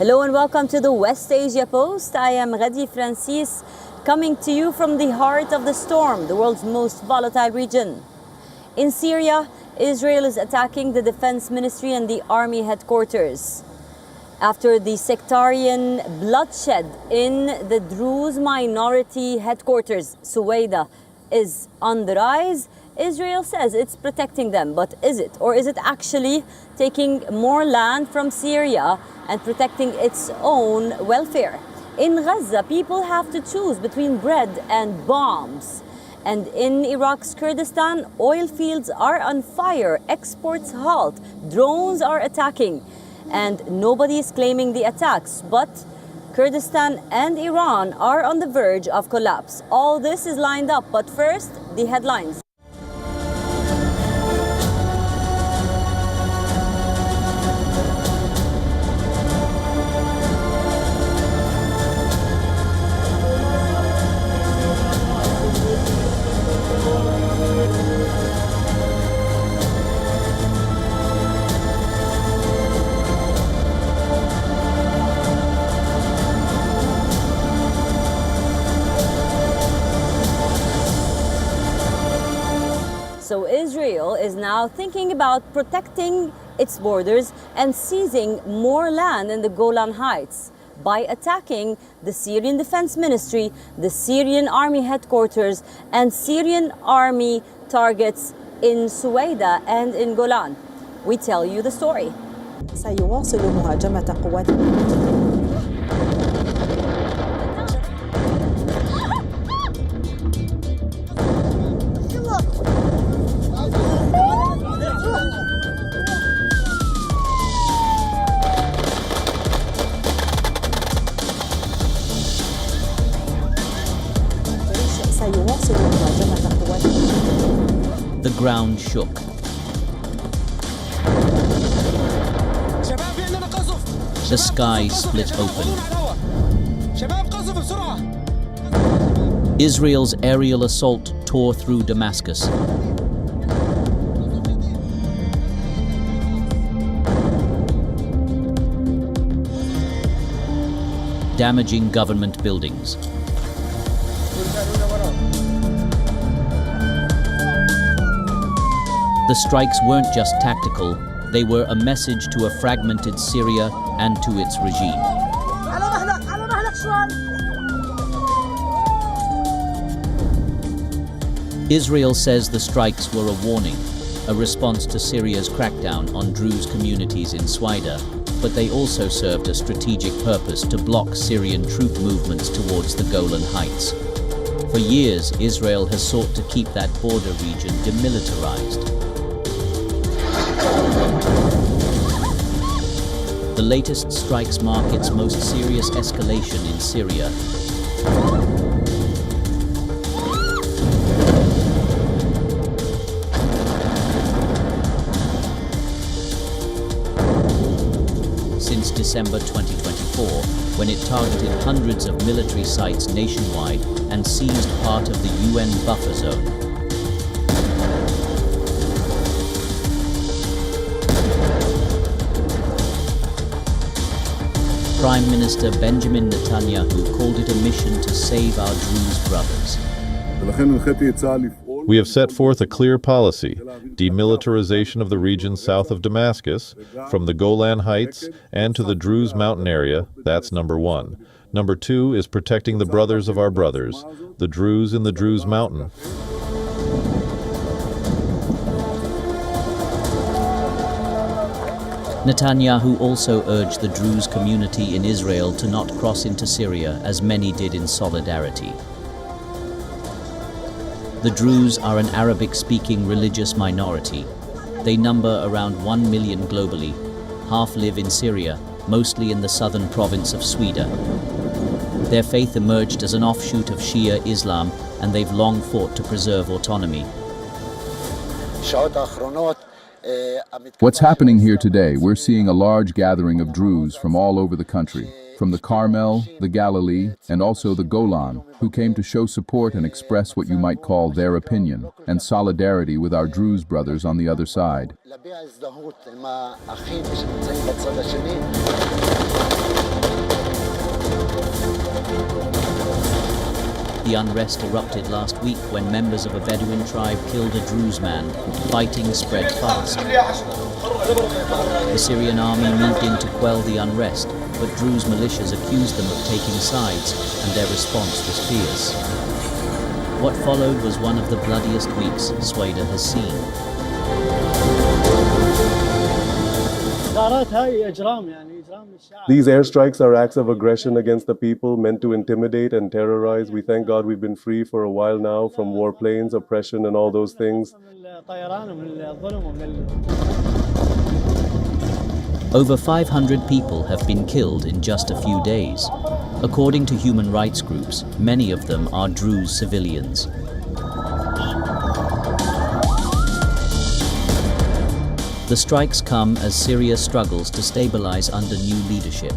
Hello and welcome to the West Asia Post. I am Radi Francis, coming to you from the heart of the storm, the world's most volatile region. In Syria, Israel is attacking the defense ministry and the army headquarters. After the sectarian bloodshed in the Druze minority headquarters, Suwaida, is on the rise, Israel says it's protecting them, but is it? Or is it actually taking more land from Syria and protecting its own welfare? In Gaza, people have to choose between bread and bombs. And in Iraq's Kurdistan, oil fields are on fire, exports halt, drones are attacking, and nobody is claiming the attacks, but Kurdistan and Iran are on the verge of collapse. All this is lined up, but first, the headlines. So Israel is now thinking about protecting its borders and seizing more land in the Golan Heights by attacking the Syrian Defense Ministry, the Syrian Army headquarters, and Syrian Army targets in Suwaida and in Golan. We tell you the story. سيواصل مهاجمة قوات The ground shook. The sky split open. Israel's aerial assault tore through Damascus. Damaging government buildings. The strikes weren't just tactical, they were a message to a fragmented Syria and to its regime. Israel says the strikes were a warning, a response to Syria's crackdown on Druze communities in Suwaida, but they also served a strategic purpose to block Syrian troop movements towards the Golan Heights. For years, Israel has sought to keep that border region demilitarized. The latest strikes mark its most serious escalation in Syria. Since December 2024, when it targeted hundreds of military sites nationwide and seized part of the UN buffer zone. Prime Minister Benjamin Netanyahu called it a mission to save our Druze brothers. We have set forth a clear policy, demilitarization of the region south of Damascus, from the Golan Heights and to the Druze mountain area. That's number one. Number two is protecting the brothers of our brothers, the Druze in the Druze mountain. Netanyahu also urged the Druze community in Israel to not cross into Syria, as many did in solidarity. The Druze are an Arabic-speaking religious minority. They number around 1 million globally. Half live in Syria, mostly in the southern province of Suwaida. Their faith emerged as an offshoot of Shia Islam, and they've long fought to preserve autonomy. What's happening here today, we're seeing a large gathering of Druze from all over the country, from the Carmel, the Galilee, and also the Golan, who came to show support and express what you might call their opinion, and solidarity with our Druze brothers on the other side. The unrest erupted last week when members of a Bedouin tribe killed a Druze man. Fighting spread fast. The Syrian army moved in to quell the unrest, but Druze militias accused them of taking sides, and their response was fierce. What followed was one of the bloodiest weeks Sweden has seen. These airstrikes are acts of aggression against the people meant to intimidate and terrorize. We thank God we've been free for a while now from warplanes, oppression, and all those things. Over 500 people have been killed in just a few days. According to human rights groups, many of them are Druze civilians. The strikes come as Syria struggles to stabilize under new leadership.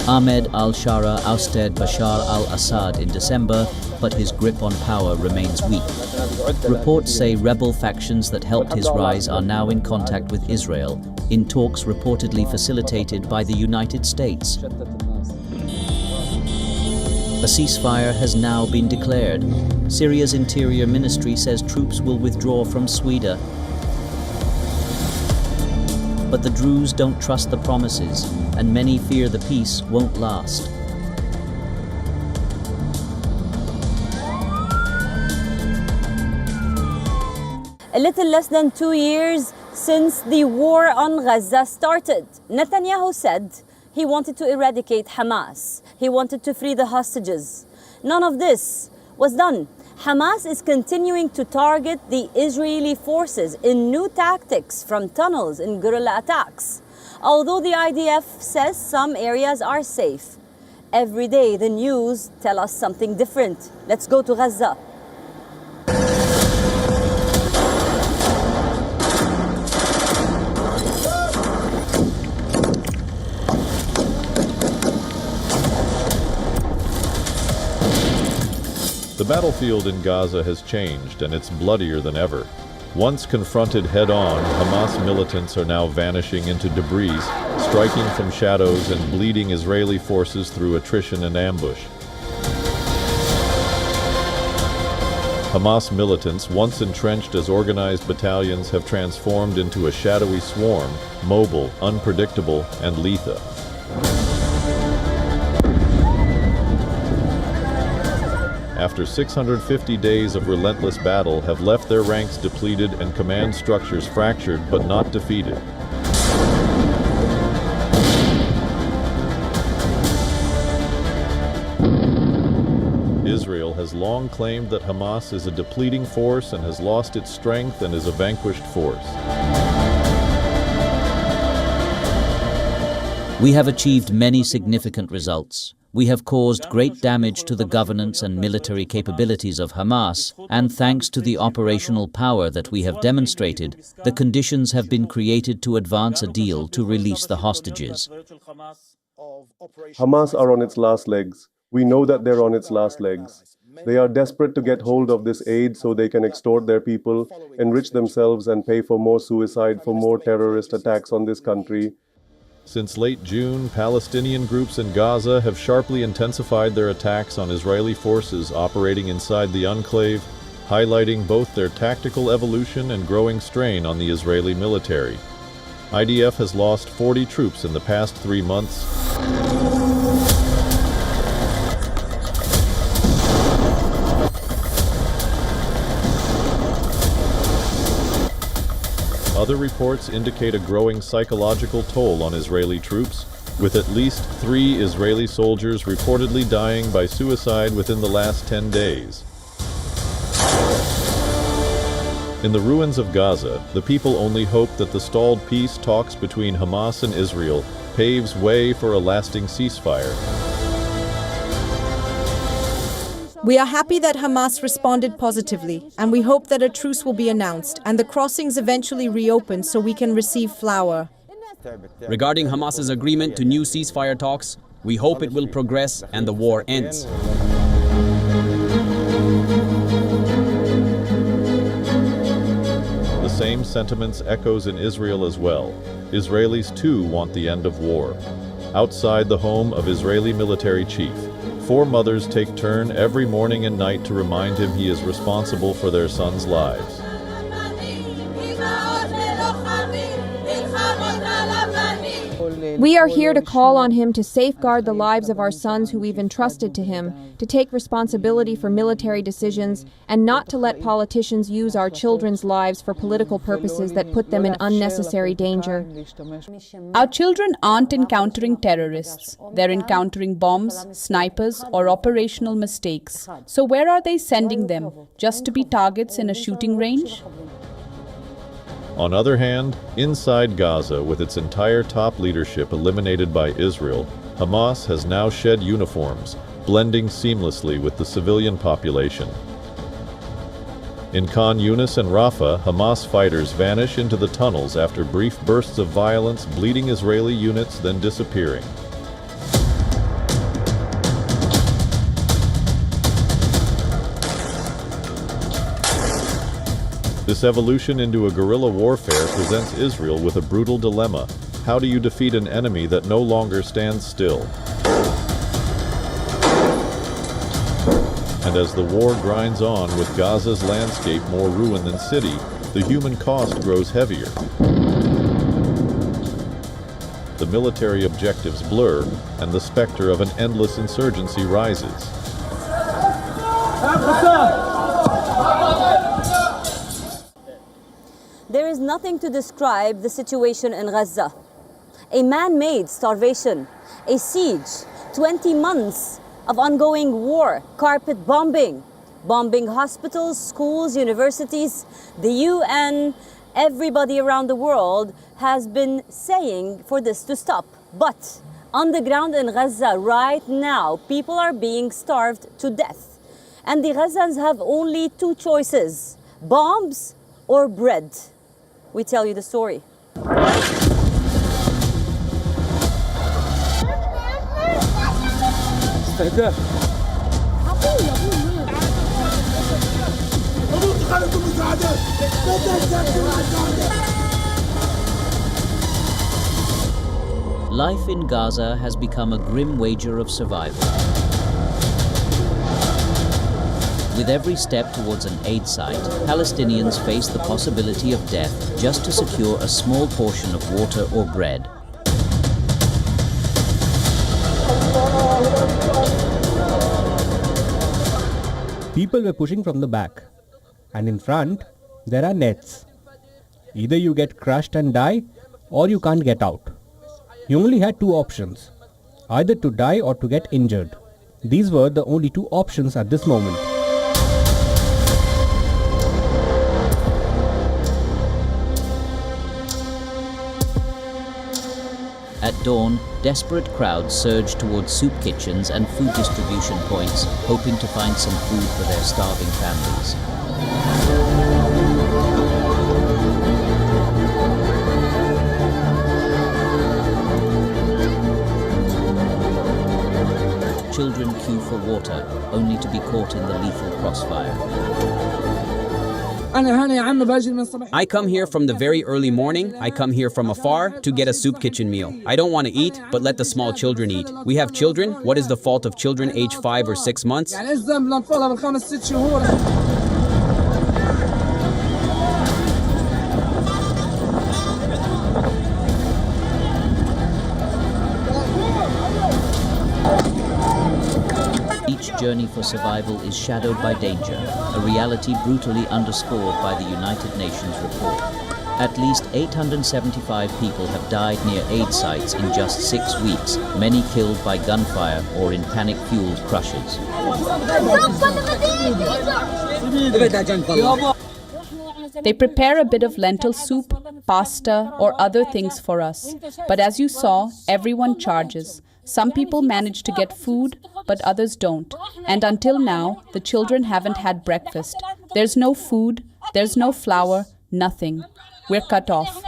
Ahmed al-Shara ousted Bashar al-Assad in December, but his grip on power remains weak. Reports say rebel factions that helped his rise are now in contact with Israel, in talks reportedly facilitated by the United States. A ceasefire has now been declared. Syria's interior ministry says troops will withdraw from Sweden. But the Druze don't trust the promises, and many fear the peace won't last. A little less than 2 years since the war on Gaza started, Netanyahu said he wanted to eradicate Hamas. He wanted to free the hostages. None of this was done. Hamas is continuing to target the Israeli forces in new tactics, from tunnels and guerrilla attacks. Although the IDF says some areas are safe, every day the news tell us something different. Let's go to Gaza. The battlefield in Gaza has changed, and it's bloodier than ever. Once confronted head-on, Hamas militants are now vanishing into debris, striking from shadows and bleeding Israeli forces through attrition and ambush. Hamas militants, once entrenched as organized battalions, have transformed into a shadowy swarm, mobile, unpredictable, and lethal. After 650 days of relentless battle, have left their ranks depleted and command structures fractured but not defeated. Israel has long claimed that Hamas is a depleting force and has lost its strength and is a vanquished force. We have achieved many significant results. We have caused great damage to the governance and military capabilities of Hamas, and thanks to the operational power that we have demonstrated, the conditions have been created to advance a deal to release the hostages. Hamas are on its last legs. We know that they're on its last legs. They are desperate to get hold of this aid so they can extort their people, enrich themselves, and pay for more suicide, for more terrorist attacks on this country. Since late June, Palestinian groups in Gaza have sharply intensified their attacks on Israeli forces operating inside the enclave, highlighting both their tactical evolution and growing strain on the Israeli military. IDF has lost 40 troops in the past 3 months. Other reports indicate a growing psychological toll on Israeli troops, with at least 3 Israeli soldiers reportedly dying by suicide within the last 10 days. In the ruins of Gaza, the people only hope that the stalled peace talks between Hamas and Israel paves way for a lasting ceasefire. We are happy that Hamas responded positively, and we hope that a truce will be announced and the crossings eventually reopened so we can receive flour. Regarding Hamas's agreement to new ceasefire talks, we hope it will progress and the war ends. The same same sentiments echoes in Israel as well. Israelis too want the end of war. Outside the home of Israeli military chief, 4 mothers take turn every morning and night to remind him he is responsible for their sons' lives. We are here to call on him to safeguard the lives of our sons who we've entrusted to him, to take responsibility for military decisions, and not to let politicians use our children's lives for political purposes that put them in unnecessary danger. Our children aren't encountering terrorists. They're encountering bombs, snipers, or operational mistakes. So where are they sending them? Just to be targets in a shooting range? On the other hand, inside Gaza, with its entire top leadership eliminated by Israel, Hamas has now shed uniforms, blending seamlessly with the civilian population. In Khan Yunis and Rafah, Hamas fighters vanish into the tunnels after brief bursts of violence, bleeding Israeli units, then disappearing. This evolution into a guerrilla warfare presents Israel with a brutal dilemma. How do you defeat an enemy that no longer stands still? And as the war grinds on, with Gaza's landscape more ruin than city, the human cost grows heavier. The military objectives blur, and the specter of an endless insurgency rises. There is nothing to describe the situation in Gaza. A man-made starvation, a siege, 20 months of ongoing war, carpet bombing hospitals, schools, universities. The UN, everybody around the world has been saying for this to stop. But on the ground in Gaza right now, people are being starved to death. And the Gazans have only 2 choices, bombs or bread. We tell you the story. Life in Gaza has become a grim wager of survival. With every step towards an aid site, Palestinians face the possibility of death just to secure a small portion of water or bread. People were pushing from the back, and in front, there are nets. Either you get crushed and die, or you can't get out. You only had 2 options, either to die or to get injured. These were the only 2 options at this moment. At dawn, desperate crowds surged towards soup kitchens and food distribution points, hoping to find some food for their starving families. Children queue for water, only to be caught in the lethal crossfire. I come here from the very early morning. I come here from afar to get a soup kitchen meal. I don't want to eat, but let the small children eat. We have children. What is the fault of children aged 5 or 6 months? Each journey for survival is shadowed by danger, a reality brutally underscored by the United Nations report. At least 875 people have died near aid sites in just 6 weeks, many killed by gunfire or in panic-fueled crushes. They prepare a bit of lentil soup, pasta, or other things for us. But as you saw, everyone charges. Some people manage to get food, but others don't. And until now, the children haven't had breakfast. There's no food, there's no flour, nothing. We're cut off.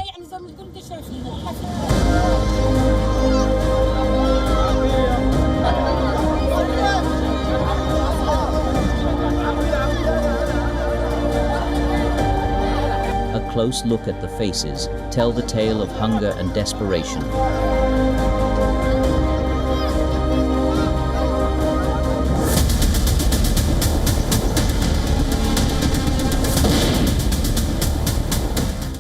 A close look at the faces tell the tale of hunger and desperation.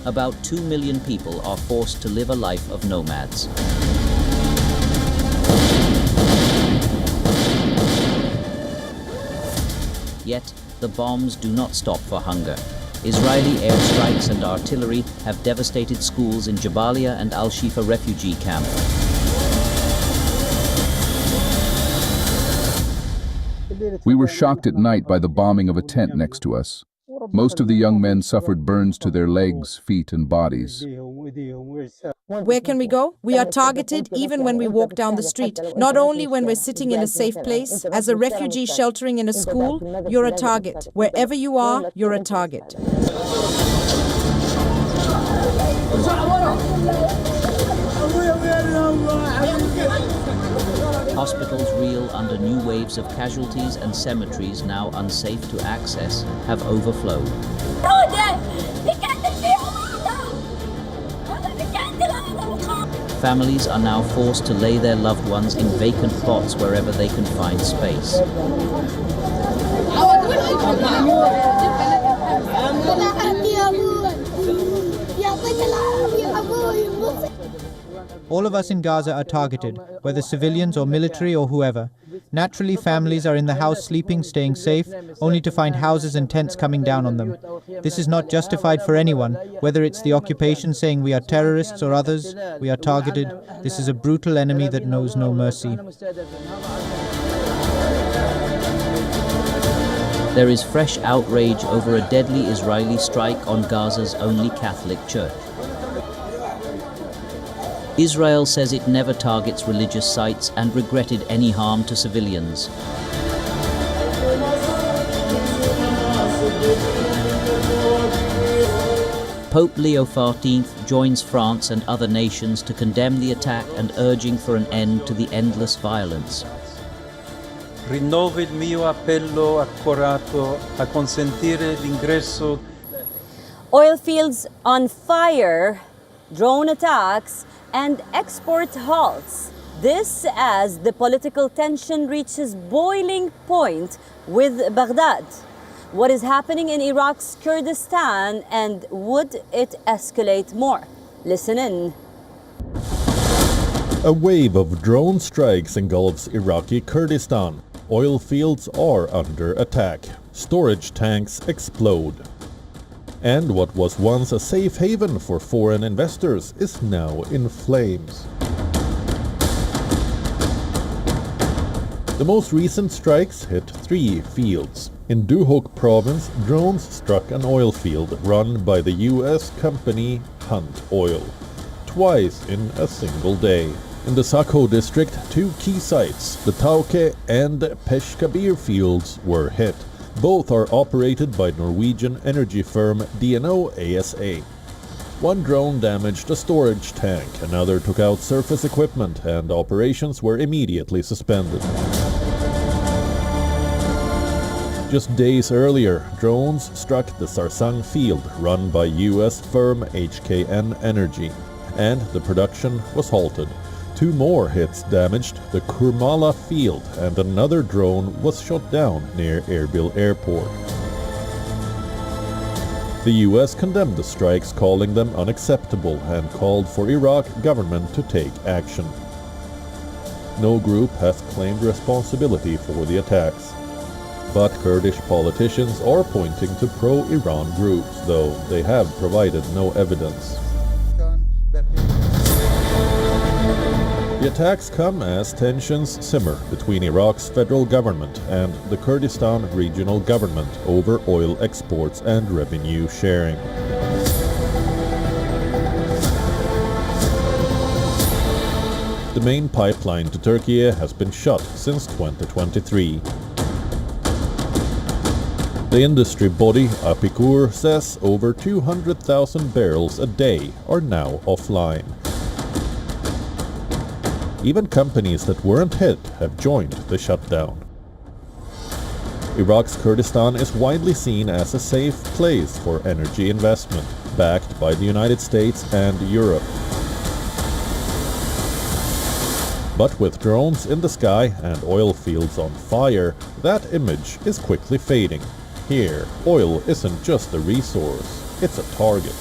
About 2 million people are forced to live a life of nomads. Yet, the bombs do not stop for hunger. Israeli airstrikes and artillery have devastated schools in Jabalia and Al-Shifa refugee camp. We were shocked at night by the bombing of a tent next to us. Most of the young men suffered burns to their legs, feet, and bodies. Where can we go? We are targeted even when we walk down the street. Not only when we're sitting in a safe place. As a refugee sheltering in a school, you're a target. Wherever you are, you're a target. Hospitals reel under new waves of casualties, and cemeteries, now unsafe to access, have overflowed. Families are now forced to lay their loved ones in vacant plots wherever they can find space. All of us in Gaza are targeted, whether civilians or military or whoever. Naturally, families are in the house sleeping, staying safe, only to find houses and tents coming down on them. This is not justified for anyone, whether it's the occupation saying we are terrorists or others. We are targeted. This is a brutal enemy that knows no mercy. There is fresh outrage over a deadly Israeli strike on Gaza's only Catholic church. Israel says it never targets religious sites and regretted any harm to civilians. Pope Leo XIV joins France and other nations to condemn the attack and urging for an end to the endless violence. Rinnovo il mio appello accorato a consentire l'ingresso. Oil fields on fire, drone attacks, and export halts. This as the political tension reaches boiling point with Baghdad. What is happening in Iraq's Kurdistan, and would it escalate more? Listen in. A wave of drone strikes engulfs Iraqi Kurdistan. Oil fields are under attack. Storage tanks explode. And what was once a safe haven for foreign investors is now in flames. The most recent strikes hit 3 fields. In Duhok province, drones struck an oil field run by the US company Hunt Oil, twice in a single day. In the Sakho district, 2 key sites, the Tauke and Peshkabir fields, were hit. Both are operated by Norwegian energy firm DNO ASA. One drone damaged a storage tank, another took out surface equipment, and operations were immediately suspended. Just days earlier, drones struck the Sarsang field run by US firm HKN Energy, and the production was halted. 2 more hits damaged the Kurmala field, and another drone was shot down near Erbil airport. The US condemned the strikes, calling them unacceptable, and called for Iraq government to take action. No group has claimed responsibility for the attacks. But Kurdish politicians are pointing to pro-Iran groups, though they have provided no evidence. The attacks come as tensions simmer between Iraq's federal government and the Kurdistan regional government over oil exports and revenue sharing. The main pipeline to Turkey has been shut since 2023. The industry body Apikur says over 200,000 barrels a day are now offline. Even companies that weren't hit have joined the shutdown. Iraq's Kurdistan is widely seen as a safe place for energy investment, backed by the United States and Europe. But with drones in the sky and oil fields on fire, that image is quickly fading. Here, oil isn't just a resource, it's a target.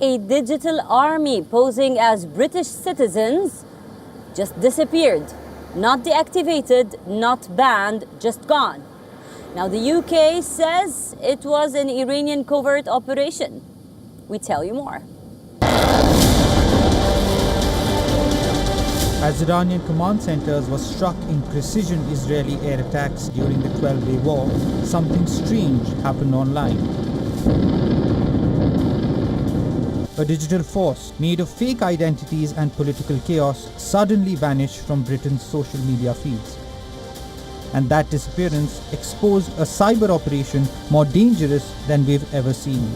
A digital army posing as British citizens just disappeared. Not deactivated, not banned, just gone. Now the UK says it was an Iranian covert operation. We tell you more. As Iranian command centers were struck in precision Israeli air attacks during the 12-day war, something strange happened online. A digital force made of fake identities and political chaos suddenly vanished from Britain's social media feeds. And that disappearance exposed a cyber operation more dangerous than we've ever seen.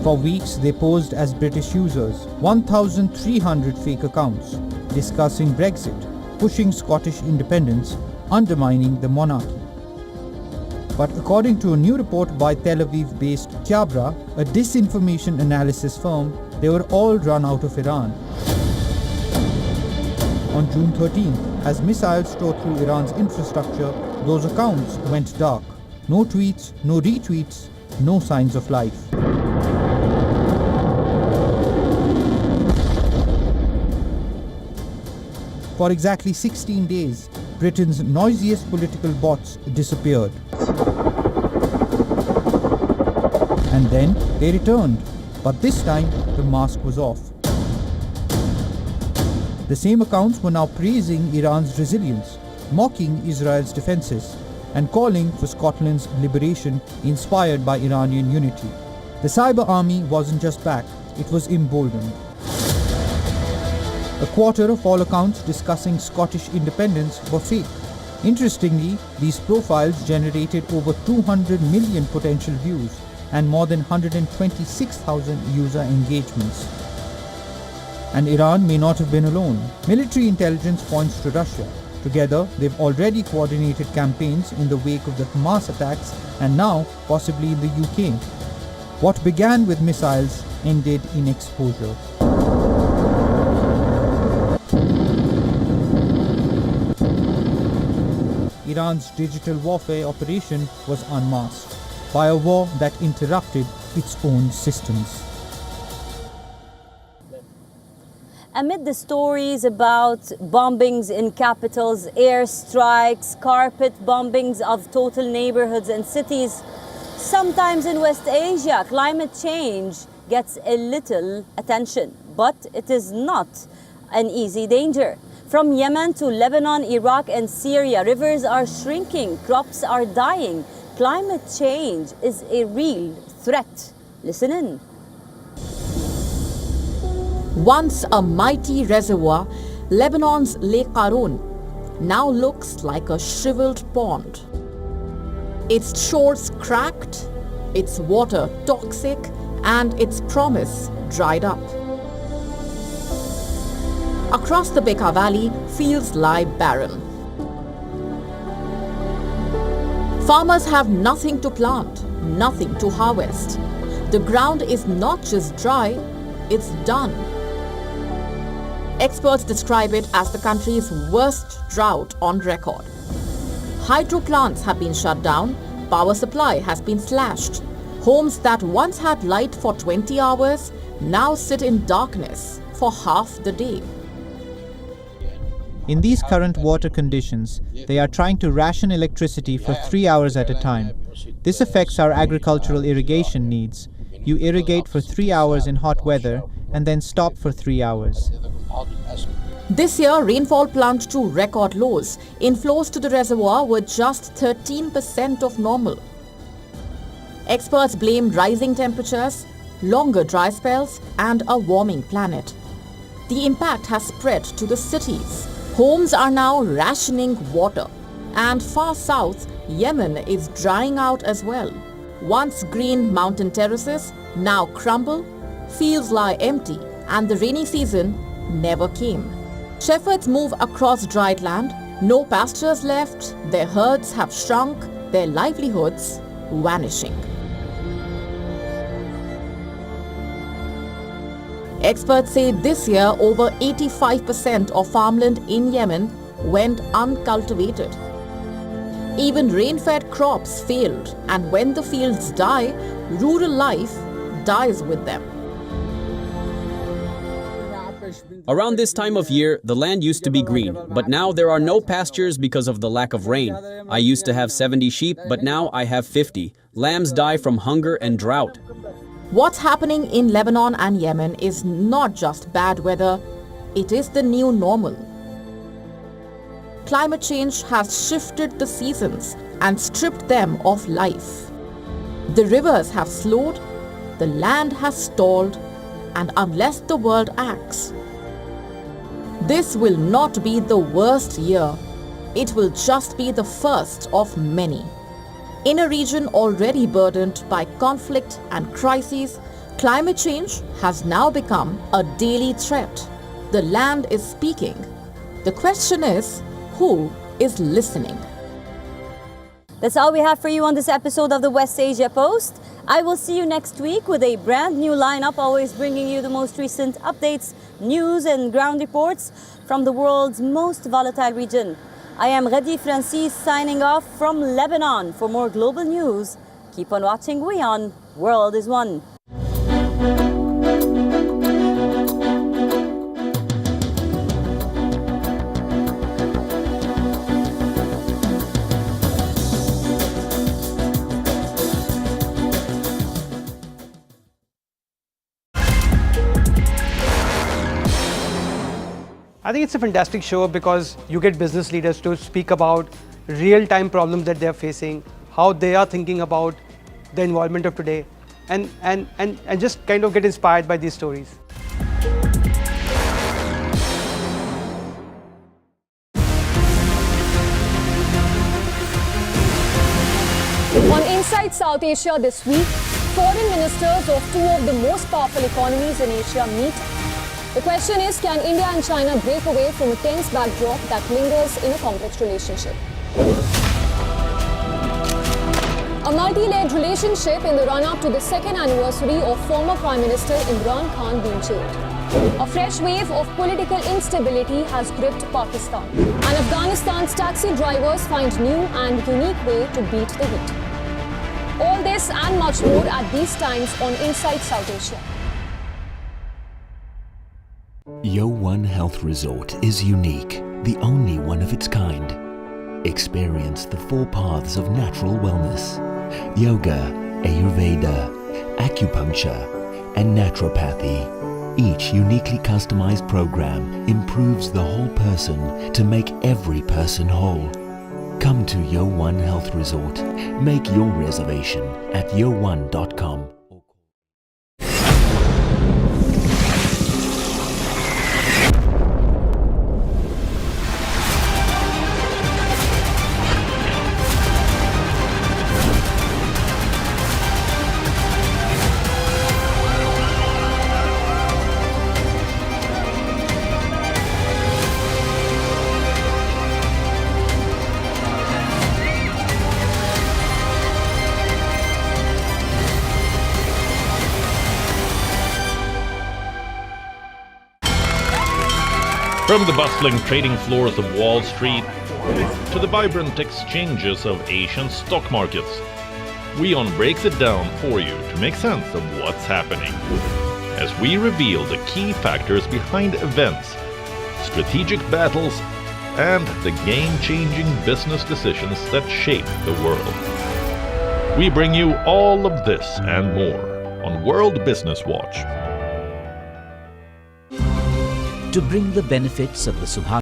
For weeks, they posed as British users, 1,300 fake accounts, discussing Brexit, pushing Scottish independence, undermining the monarchy. But according to a new report by Tel Aviv-based Kyabra, a disinformation analysis firm, they were all run out of Iran. On June 13th, as missiles tore through Iran's infrastructure, those accounts went dark. No tweets, no retweets, no signs of life. For exactly 16 days, Britain's noisiest political bots disappeared. And then they returned, but this time the mask was off. The same accounts were now praising Iran's resilience, mocking Israel's defenses, and calling for Scotland's liberation inspired by Iranian unity. The cyber army wasn't just back, it was emboldened. A quarter of all accounts discussing Scottish independence were fake. Interestingly, these profiles generated over 200 million potential views and more than 126,000 user engagements. And Iran may not have been alone. Military intelligence points to Russia. Together, they've already coordinated campaigns in the wake of the Hamas attacks and now possibly in the UK. What began with missiles ended in exposure. Iran's digital warfare operation was unmasked by a war that interrupted its own systems. Amid the stories about bombings in capitals, airstrikes, carpet bombings of total neighborhoods and cities, sometimes in West Asia, climate change gets a little attention, but it is not an easy danger. From Yemen to Lebanon, Iraq and Syria, rivers are shrinking, crops are dying. Climate change is a real threat. Listen in. Once a mighty reservoir, Lebanon's Lake Qarun now looks like a shriveled pond. Its shores cracked, its water toxic, and its promise dried up. Across the Bekaa Valley, fields lie barren. Farmers have nothing to plant, nothing to harvest. The ground is not just dry, it's done. Experts describe it as the country's worst drought on record. Hydro plants have been shut down, power supply has been slashed. Homes that once had light for 20 hours now sit in darkness for half the day. In these current water conditions, they are trying to ration electricity for 3 hours at a time. This affects our agricultural irrigation needs. You irrigate for 3 hours in hot weather and then stop for 3 hours. This year, rainfall plunged to record lows. Inflows to the reservoir were just 13% of normal. Experts blame rising temperatures, longer dry spells, and a warming planet. The impact has spread to the cities. Homes are now rationing water. And far south, Yemen is drying out as well. Once green mountain terraces now crumble, fields lie empty, and the rainy season never came. Shepherds move across dried land, no pastures left, their herds have shrunk, their livelihoods vanishing. Experts say this year over 85% of farmland in Yemen went uncultivated. Even rain-fed crops failed, and when the fields die, rural life dies with them. Around this time of year, the land used to be green, but now there are no pastures because of the lack of rain. I used to have 70 sheep, but now I have 50. Lambs die from hunger and drought. What's happening in Lebanon and Yemen is not just bad weather, it is the new normal. Climate change has shifted the seasons and stripped them of life. The rivers have slowed, the land has stalled, and unless the world acts, this will not be the worst year. It will just be the first of many. In a region already burdened by conflict and crises, climate change has now become a daily threat. The land is speaking. The question is, who is listening? That's all we have for you on this episode of the West Asia Post. I will see you next week with a brand new lineup, always bringing you the most recent updates, news and ground reports from the world's most volatile region. I am Redi Francis signing off from Lebanon. For more global news, keep on watching WION World is One. I think it's a fantastic show because you get business leaders to speak about real-time problems that they're facing, how they are thinking about the environment of today, and just kind of get inspired by these stories. On Inside South Asia this week, foreign ministers of two of the most powerful economies in Asia meet. The question is, can India and China break away from a tense backdrop that lingers in a complex relationship? A multi-layered relationship in the run-up to the second anniversary of former Prime Minister Imran Khan being jailed. A fresh wave of political instability has gripped Pakistan, and Afghanistan's taxi drivers find new and unique way to beat the heat. All this and much more at these times on Inside South Asia. WION Health Resort is unique, the only one of its kind. Experience the 4 paths of natural wellness: yoga, Ayurveda, acupuncture, and naturopathy. Each uniquely customized program improves the whole person to make every person whole. Come to WION Health Resort. Make your reservation at wion.com. From the bustling trading floors of Wall Street to the vibrant exchanges of Asian stock markets, WION breaks it down for you to make sense of what's happening, as we reveal the key factors behind events, strategic battles, and the game-changing business decisions that shape the world. We bring you all of this and more on World Business Watch. To bring the benefits of the